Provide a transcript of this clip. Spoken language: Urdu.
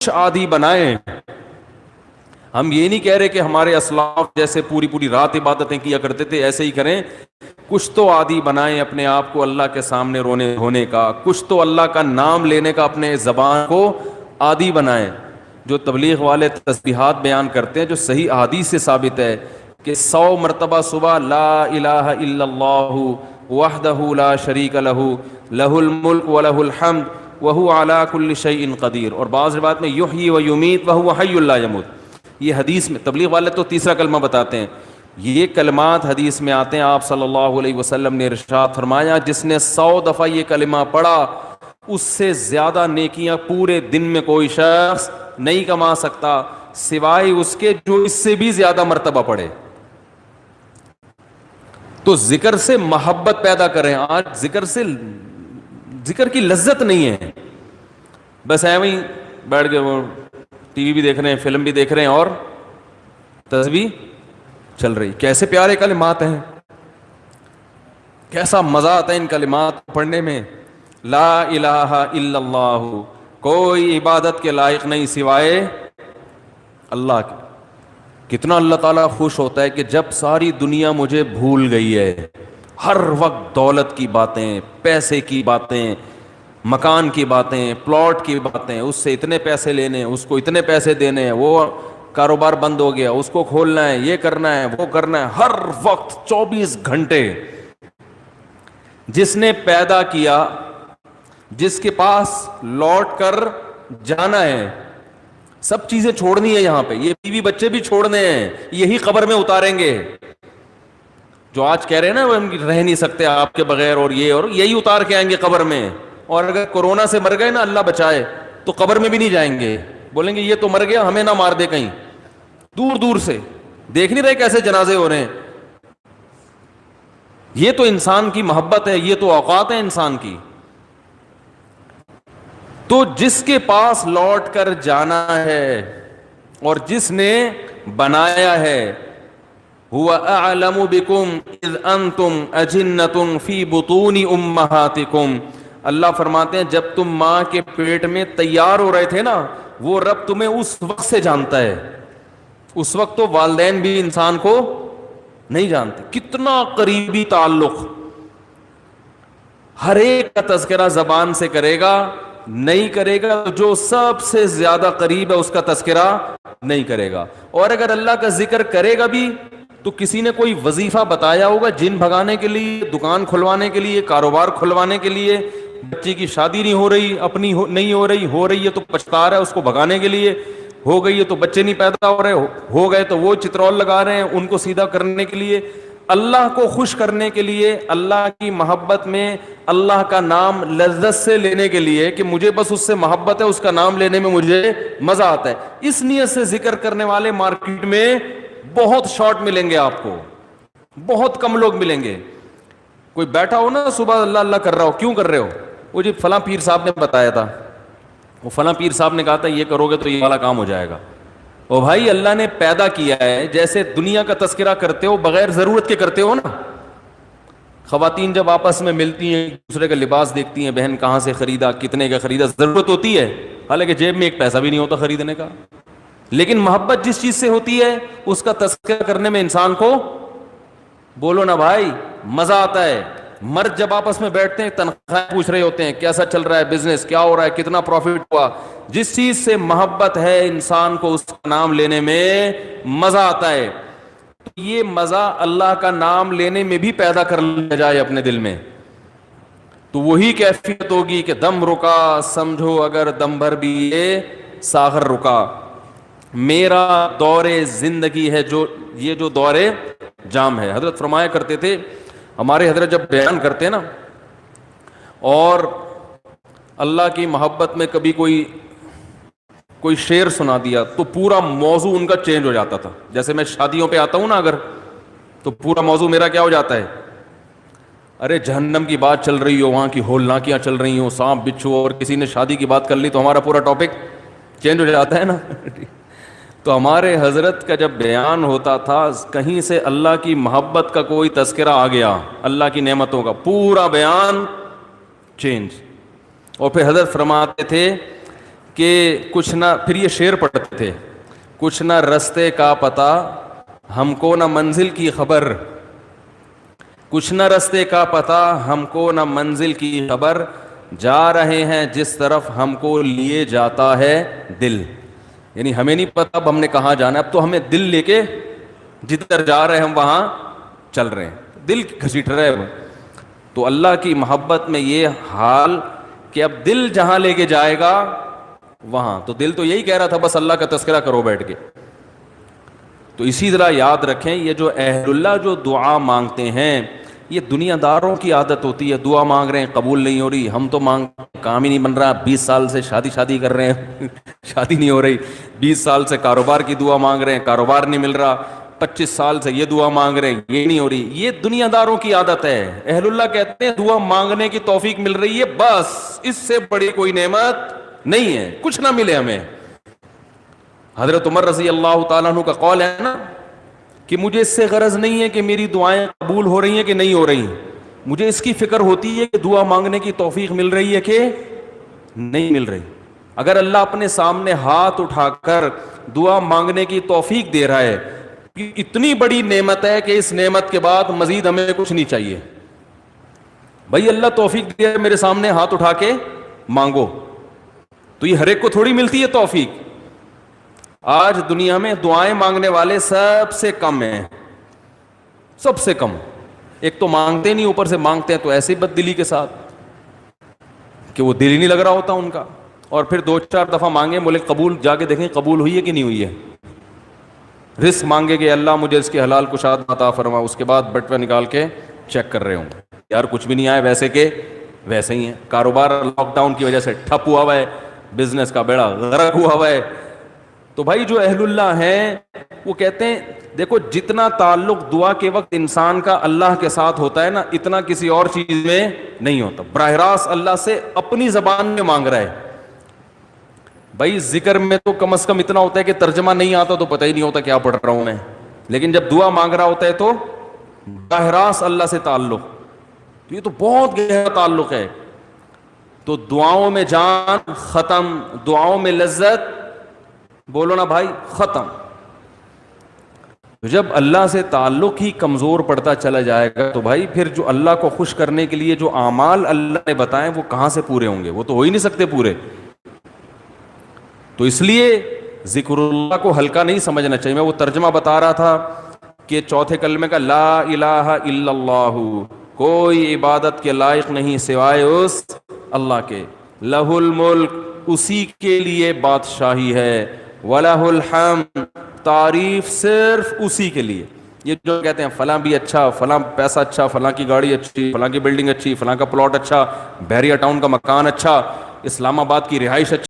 عادی بنائیں. ہم یہ نہیں کہہ رہے کہ ہمارے اسلاف جیسے پوری پوری رات عبادتیں کیا کرتے تھے ایسے ہی کریں. کچھ تو عادی بنائیں اپنے آپ کو اللہ کے سامنے رونے دھونے کا, کچھ تو اللہ کا نام لینے کا اپنے زبان کو عادی بنائیں. جو تبلیغ والے تسبیحات بیان کرتے ہیں جو صحیح احادیث سے ثابت ہے کہ 100 مرتبہ صبح لا الہ الا اللہ وحدہ لا شریک لہ لہ الملک ولہ الحمد وہو علی کل شیء قدیر, اور بعض روایت میں یحیی و یمیت وہو حی لا یموت. یہ حدیث میں تبلیغ والے تو تیسرا کلمہ بتاتے ہیں, یہ کلمات حدیث میں آتے ہیں. آپ صلی اللہ علیہ وسلم نے ارشاد فرمایا جس نے 100 دفعہ یہ کلمہ پڑھا اس سے زیادہ نیکیاں پورے دن میں کوئی شخص نہیں کما سکتا سوائے اس کے جو اس سے بھی زیادہ مرتبہ پڑھے. تو ذکر سے محبت پیدا کریں. آج ذکر کی لذت نہیں ہے, بس ایویں ہی بیٹھ کے وہ ٹی وی بھی دیکھ رہے ہیں, فلم بھی دیکھ رہے ہیں اور تسبیح چل رہی. کیسے پیارے کلمات ہیں, کیسا مزہ آتا ہے ان کلمات پڑھنے میں. لا الہ الا اللہ, کوئی عبادت کے لائق نہیں سوائے اللہ کے. کتنا اللہ تعالیٰ خوش ہوتا ہے کہ جب ساری دنیا مجھے بھول گئی ہے, ہر وقت دولت کی باتیں, پیسے کی باتیں, مکان کی باتیں, پلاٹ کی باتیں, اس سے اتنے پیسے لینے, اس کو اتنے پیسے دینے, وہ کاروبار بند ہو گیا, اس کو کھولنا ہے, یہ کرنا ہے, وہ کرنا ہے, ہر وقت 24 گھنٹے. جس نے پیدا کیا, جس کے پاس لوٹ کر جانا ہے, سب چیزیں چھوڑنی ہے یہاں پہ, یہ بیوی بچے بھی چھوڑنے ہیں, یہی قبر میں اتاریں گے. جو آج کہہ رہے ہیں نا وہ رہ نہیں سکتے آپ کے بغیر, اور یہی اتار کے آئیں گے قبر میں. اور اگر کورونا سے مر گئے نا, اللہ بچائے, تو قبر میں بھی نہیں جائیں گے, بولیں گے یہ تو مر گیا, ہمیں نہ مار دے کہیں. دور دور سے دیکھ نہیں رہے کیسے جنازے ہو رہے ہیں. یہ تو انسان کی محبت ہے, یہ تو اوقات ہے انسان کی. تو جس کے پاس لوٹ کر جانا ہے اور جس نے بنایا ہے, هو اعلم بكم اذ انتم اجنة في بطون امہاتکم, اللہ فرماتے ہیں جب تم ماں کے پیٹ میں تیار ہو رہے تھے نا, وہ رب تمہیں اس وقت سے جانتا ہے. اس وقت تو والدین بھی انسان کو نہیں جانتے. کتنا قریبی تعلق, ہر ایک کا تذکرہ زبان سے کرے گا, نہیں کرے گا تو جو سب سے زیادہ قریب ہے اس کا تذکرہ نہیں کرے گا. اور اگر اللہ کا ذکر کرے گا بھی تو کسی نے کوئی وظیفہ بتایا ہوگا جن بھگانے کے لیے, دکان کھلوانے کے لیے, کاروبار کھلوانے کے لیے, بچے کی شادی نہیں ہو رہی, اپنی نہیں ہو رہی ہے تو پچھتا رہا ہے, اس کو بھگانے کے لیے, ہو گئی ہے تو بچے نہیں پیدا ہو رہے, ہو گئے تو وہ چترول لگا رہے ہیں ان کو سیدھا کرنے کے لیے. اللہ کو خوش کرنے کے لیے, اللہ کی محبت میں اللہ کا نام لذت سے لینے کے لیے کہ مجھے بس اس سے محبت ہے, اس کا نام لینے میں مجھے مزہ آتا ہے, اس نیت سے ذکر کرنے والے مارکیٹ میں بہت شارٹ ملیں گے آپ کو, بہت کم لوگ ملیں گے. کوئی بیٹھا ہو نا صبح اللہ اللہ کر رہا ہو, کیوں کر رہے ہو, وہ جی فلاں پیر صاحب نے بتایا تھا, وہ فلاں پیر صاحب نے کہا تھا یہ کرو گے تو یہ والا کام ہو جائے گا. او بھائی اللہ نے پیدا کیا ہے, جیسے دنیا کا تذکرہ کرتے ہو بغیر ضرورت کے کرتے ہو نا. خواتین جب آپس میں ملتی ہیں دوسرے کا لباس دیکھتی ہیں, بہن کہاں سے خریدا, کتنے کا خریدا, ضرورت ہوتی ہے, حالانکہ جیب میں ایک پیسہ بھی نہیں ہوتا خریدنے کا. لیکن محبت جس چیز سے ہوتی ہے اس کا تذکرہ کرنے میں انسان کو, بولو نا بھائی, مزہ آتا ہے. مرد جب آپس میں بیٹھتے ہیں تنخواہ پوچھ رہے ہوتے ہیں, کیسا چل رہا ہے بزنس, کیا ہو رہا ہے, کتنا پروفٹ ہوا. جس چیز سے محبت ہے انسان کو اس کا نام لینے میں مزہ آتا ہے. یہ مزہ اللہ کا نام لینے میں بھی پیدا کر لیا جائے اپنے دل میں, تو وہی کیفیت ہوگی کہ دم رکا سمجھو اگر دم بھر بھی یہ ساغر رکا. میرا دور زندگی ہے جو دور جام ہے. حضرت فرمایا کرتے تھے, ہمارے حضرت جب بیان کرتے نا اور اللہ کی محبت میں کبھی کوئی شعر سنا دیا تو پورا موضوع ان کا چینج ہو جاتا تھا. جیسے میں شادیوں پہ آتا ہوں نا اگر, تو پورا موضوع میرا کیا ہو جاتا ہے, ارے جہنم کی بات چل رہی ہو, وہاں کی ہولناکیاں چل رہی ہوں, سانپ بچھو, اور کسی نے شادی کی بات کر لی تو ہمارا پورا ٹاپک چینج ہو جاتا ہے نا. تو ہمارے حضرت کا جب بیان ہوتا تھا کہیں سے اللہ کی محبت کا کوئی تذکرہ آ گیا, اللہ کی نعمتوں کا, پورا بیان چینج. اور پھر حضرت فرماتے تھے کہ کچھ نہ، پھر یہ شعر پڑھتے تھے، کچھ نہ رستے کا پتہ ہم کو نہ منزل کی خبر، کچھ نہ رستے کا پتہ ہم کو نہ منزل کی خبر، جا رہے ہیں جس طرف ہم کو لیے جاتا ہے دل. یعنی ہمیں نہیں پتہ اب ہم نے کہاں جانا ہے، اب تو ہمیں دل لے کے جدھر جا رہے ہیں ہم وہاں چل رہے ہیں، دل گھسیٹ رہے ہیں. تو اللہ کی محبت میں یہ حال کہ اب دل جہاں لے کے جائے گا وہاں، تو دل تو یہی کہہ رہا تھا بس اللہ کا تذکرہ کرو بیٹھ کے. تو اسی طرح یاد رکھیں، یہ جو اہل اللہ جو دعا مانگتے ہیں، یہ دنیا داروں کی عادت ہوتی ہے. دعا مانگ رہے ہیں قبول نہیں ہو رہی، ہم تو کام ہی نہیں بن رہا، 20 سال سے شادی کر رہے ہیں شادی نہیں ہو رہی، 20 سال سے کاروبار کی دعا مانگ رہے ہیں، کاروبار نہیں مل رہا، 25 سال سے یہ دعا مانگ رہے ہیں، یہ نہیں ہو رہی. یہ دنیا داروں کی عادت ہے. اہل اللہ کہتے ہیں دعا مانگنے کی توفیق مل رہی ہے، بس اس سے بڑی کوئی نعمت نہیں ہے، کچھ نہ ملے ہمیں. حضرت عمر رضی اللہ تعالیٰ عنہ کا قول ہے نا کہ مجھے اس سے غرض نہیں ہے کہ میری دعائیں قبول ہو رہی ہیں کہ نہیں ہو رہی، مجھے اس کی فکر ہوتی ہے کہ دعا مانگنے کی توفیق مل رہی ہے کہ نہیں مل رہی. اگر اللہ اپنے سامنے ہاتھ اٹھا کر دعا مانگنے کی توفیق دے رہا ہے، اتنی بڑی نعمت ہے کہ اس نعمت کے بعد مزید ہمیں کچھ نہیں چاہیے. بھائی اللہ توفیق دے میرے سامنے ہاتھ اٹھا کے مانگو، تو یہ ہر ایک کو تھوڑی ملتی ہے توفیق. آج دنیا میں دعائیں مانگنے والے سب سے کم ہیں، سب سے کم. ایک تو مانگتے نہیں، اوپر سے مانگتے ہیں تو ایسی بد دلی کے ساتھ کہ وہ دل ہی نہیں لگ رہا ہوتا ان کا. اور پھر 2-4 دفعہ مانگے بولے قبول، جا کے دیکھیں قبول ہوئی ہے کہ نہیں ہوئی ہے. رزق مانگے کہ اللہ مجھے اس کے حلال کشاد عطا فرما، اس کے بعد بٹوہ نکال کے چیک کر رہے ہوں یار کچھ بھی نہیں آئے، ویسے کہ ویسے ہی ہیں. کاروبار لاک ڈاؤن کی وجہ سے ٹھپ ہوا ہے، بزنس کا بیڑا غرق ہوا ہے. تو بھائی جو اہل اللہ ہیں وہ کہتے ہیں دیکھو جتنا تعلق دعا کے وقت انسان کا اللہ کے ساتھ ہوتا ہے نا، اتنا کسی اور چیز میں نہیں ہوتا. براہ راست اللہ سے اپنی زبان میں مانگ رہا ہے. بھائی ذکر میں تو کم از کم اتنا ہوتا ہے کہ ترجمہ نہیں آتا تو پتہ ہی نہیں ہوتا کیا پڑھ رہا ہوں میں، لیکن جب دعا مانگ رہا ہوتا ہے تو براہ راست اللہ سے تعلق، تو یہ تو بہت گہرا تعلق ہے. تو دعاؤں میں جان ختم، دعاؤں میں لذت، بولو نا بھائی، ختم. جب اللہ سے تعلق ہی کمزور پڑتا چلا جائے گا تو بھائی پھر جو اللہ کو خوش کرنے کے لیے جو اعمال اللہ نے بتائے وہ کہاں سے پورے ہوں گے؟ وہ تو ہو ہی نہیں سکتے پورے. تو اس لیے ذکر اللہ کو ہلکا نہیں سمجھنا چاہیے. میں وہ ترجمہ بتا رہا تھا کہ چوتھے کلمے کا لا الہ الا اللہ، کوئی عبادت کے لائق نہیں سوائے اس اللہ کے. لہ الملک، اسی کے لیے بادشاہی ہے. وَلَهُ الْحَمْدُ، تعریف صرف اسی کے لیے. یہ جو کہتے ہیں فلاں بھی اچھا، فلاں پیسہ اچھا، فلاں کی گاڑی اچھی، فلاں کی بلڈنگ اچھی، فلاں کا پلاٹ اچھا، بحریہ ٹاؤن کا مکان اچھا، اسلام آباد کی رہائش اچھی،